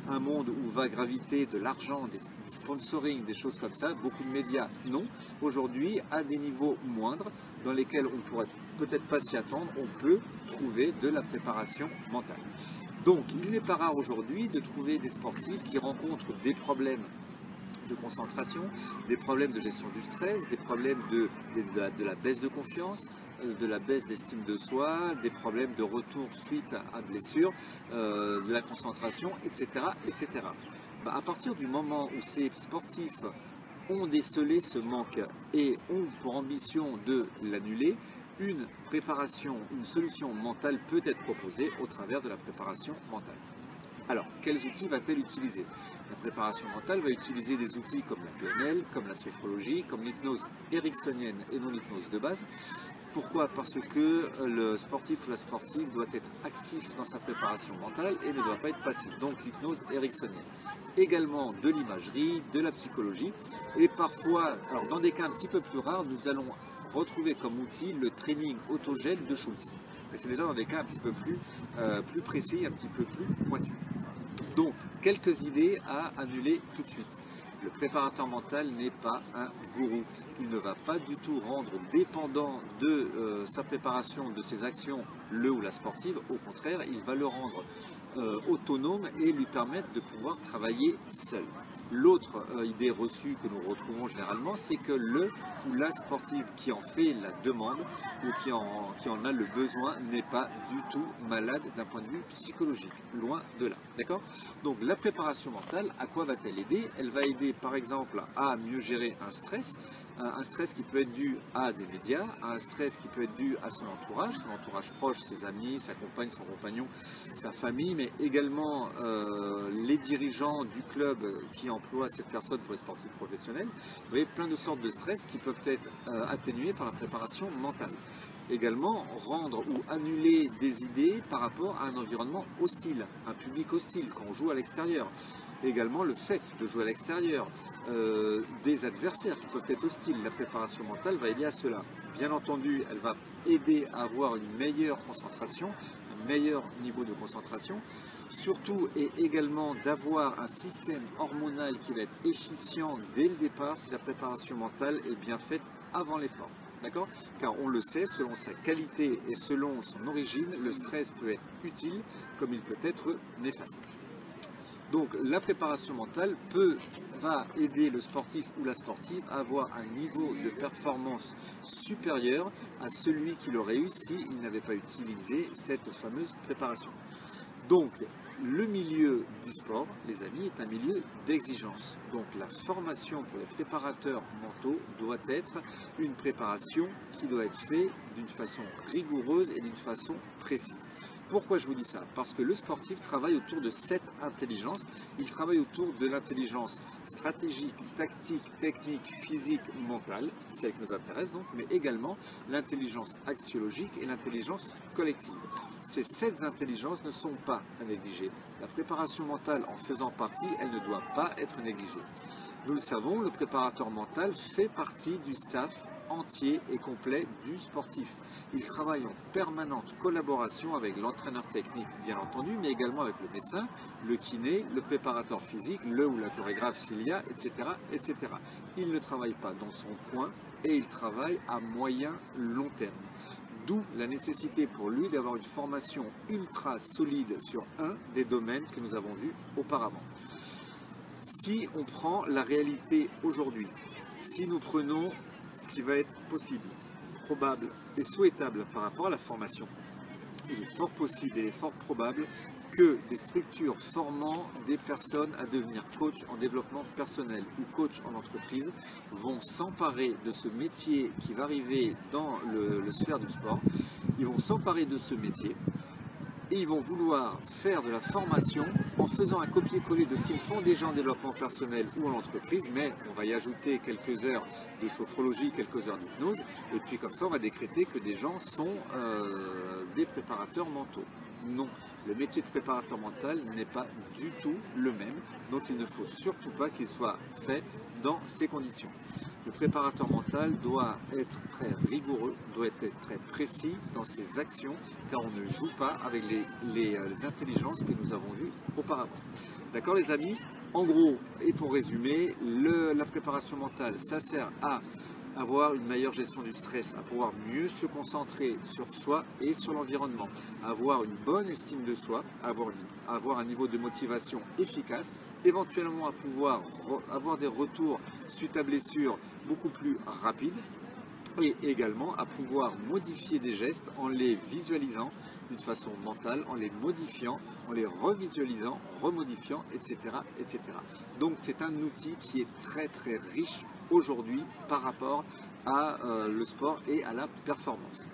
un monde où va graviter de l'argent, du sponsoring, des choses comme ça, beaucoup de médias, non. Aujourd'hui, à des niveaux moindres, dans lesquels on pourrait peut-être pas s'y attendre, on peut trouver de la préparation mentale. Donc, il n'est pas rare aujourd'hui de trouver des sportifs qui rencontrent des problèmes de concentration, des problèmes de gestion du stress, des problèmes de la baisse de confiance, de la baisse d'estime de soi, des problèmes de retour suite à blessure, de la concentration, etc. etc. À partir du moment où ces sportifs ont décelé ce manque et ont pour ambition de l'annuler, une préparation, une solution mentale peut être proposée au travers de la préparation mentale. Alors, quels outils va-t-elle utiliser? La préparation mentale va utiliser des outils comme la PNL, comme la sophrologie, comme l'hypnose ericksonienne et non l'hypnose de base. Pourquoi? Parce que le sportif ou la sportive doit être actif dans sa préparation mentale et ne doit pas être passif. Donc l'hypnose ericksonienne. Également de l'imagerie, de la psychologie et parfois, alors dans des cas un petit peu plus rares, nous allons retrouver comme outil le training autogène de Schultz. Mais c'est déjà dans des cas un petit peu plus précis, un petit peu plus pointus. Donc, quelques idées à annuler tout de suite. Le préparateur mental n'est pas un gourou. Il ne va pas du tout rendre dépendant de sa préparation, de ses actions, le ou la sportive. Au contraire, il va le rendre autonome et lui permettre de pouvoir travailler seul. L'autre idée reçue que nous retrouvons généralement, c'est que le ou la sportive qui en fait la demande ou qui en a le besoin n'est pas du tout malade d'un point de vue psychologique, loin de là. D'accord? Donc la préparation mentale, à quoi va-t-elle aider? Elle va aider par exemple à mieux gérer un stress qui peut être dû à des médias, un stress qui peut être dû à son entourage proche, ses amis, sa compagne, son compagnon, sa famille, mais également les dirigeants du club qui emploient cette personne pour les sportifs professionnels. Vous voyez, plein de sortes de stress qui peuvent être atténués par la préparation mentale. Également, rendre ou annuler des idées par rapport à un environnement hostile, un public hostile, quand on joue à l'extérieur. Également, le fait de jouer à l'extérieur, des adversaires qui peuvent être hostiles. La préparation mentale va aider à cela. Bien entendu, elle va aider à avoir une meilleure concentration, un meilleur niveau de concentration, surtout et également d'avoir un système hormonal qui va être efficient dès le départ si la préparation mentale est bien faite avant l'effort. D'accord? Car on le sait, selon sa qualité et selon son origine, le stress peut être utile comme il peut être néfaste. Donc la préparation mentale va aider le sportif ou la sportive à avoir un niveau de performance supérieur à celui qu'il aurait eu s'il n'avait pas utilisé cette fameuse préparation. Donc, le milieu du sport, les amis, est un milieu d'exigence. Donc, la formation pour les préparateurs mentaux doit être une préparation qui doit être faite d'une façon rigoureuse et d'une façon précise. Pourquoi je vous dis ça? Parce que le sportif travaille autour de cette intelligence. Il travaille autour de l'intelligence stratégique, tactique, technique, physique, mentale, celle qui nous intéresse donc, mais également l'intelligence axiologique et l'intelligence collective. Ces 7 intelligences ne sont pas à négliger. La préparation mentale en faisant partie, elle ne doit pas être négligée. Nous le savons, le préparateur mental fait partie du staff entier et complet du sportif. Il travaille en permanente collaboration avec l'entraîneur technique, bien entendu, mais également avec le médecin, le kiné, le préparateur physique, le ou la chorégraphe s'il y a, etc., etc. Il ne travaille pas dans son coin et il travaille à moyen long terme. D'où la nécessité pour lui d'avoir une formation ultra solide sur un des domaines que nous avons vus auparavant. Si on prend la réalité aujourd'hui, si nous prenons ce qui va être possible, probable et souhaitable par rapport à la formation, il est fort possible et fort probable que des structures formant des personnes à devenir coach en développement personnel ou coach en entreprise vont s'emparer de ce métier qui va arriver dans le sphère du sport. Ils vont s'emparer de ce métier et ils vont vouloir faire de la formation en faisant un copier-coller de ce qu'ils font déjà en développement personnel ou en entreprise, mais on va y ajouter quelques heures de sophrologie, quelques heures d'hypnose, et puis comme ça on va décréter que des gens sont des préparateurs mentaux. Non, le métier de préparateur mental n'est pas du tout le même, donc il ne faut surtout pas qu'il soit fait dans ces conditions. Le préparateur mental doit être très rigoureux, doit être très précis dans ses actions, car on ne joue pas avec les intelligences que nous avons vues auparavant. D'accord les amis? En gros, et pour résumer, la préparation mentale, ça sert à avoir une meilleure gestion du stress, à pouvoir mieux se concentrer sur soi et sur l'environnement, avoir une bonne estime de soi, avoir un niveau de motivation efficace, éventuellement à pouvoir avoir des retours suite à blessure beaucoup plus rapides, et également à pouvoir modifier des gestes en les visualisant d'une façon mentale, en les modifiant, en les revisualisant, remodifiant, etc. etc. Donc c'est un outil qui est très très riche aujourd'hui par rapport à le sport et à la performance.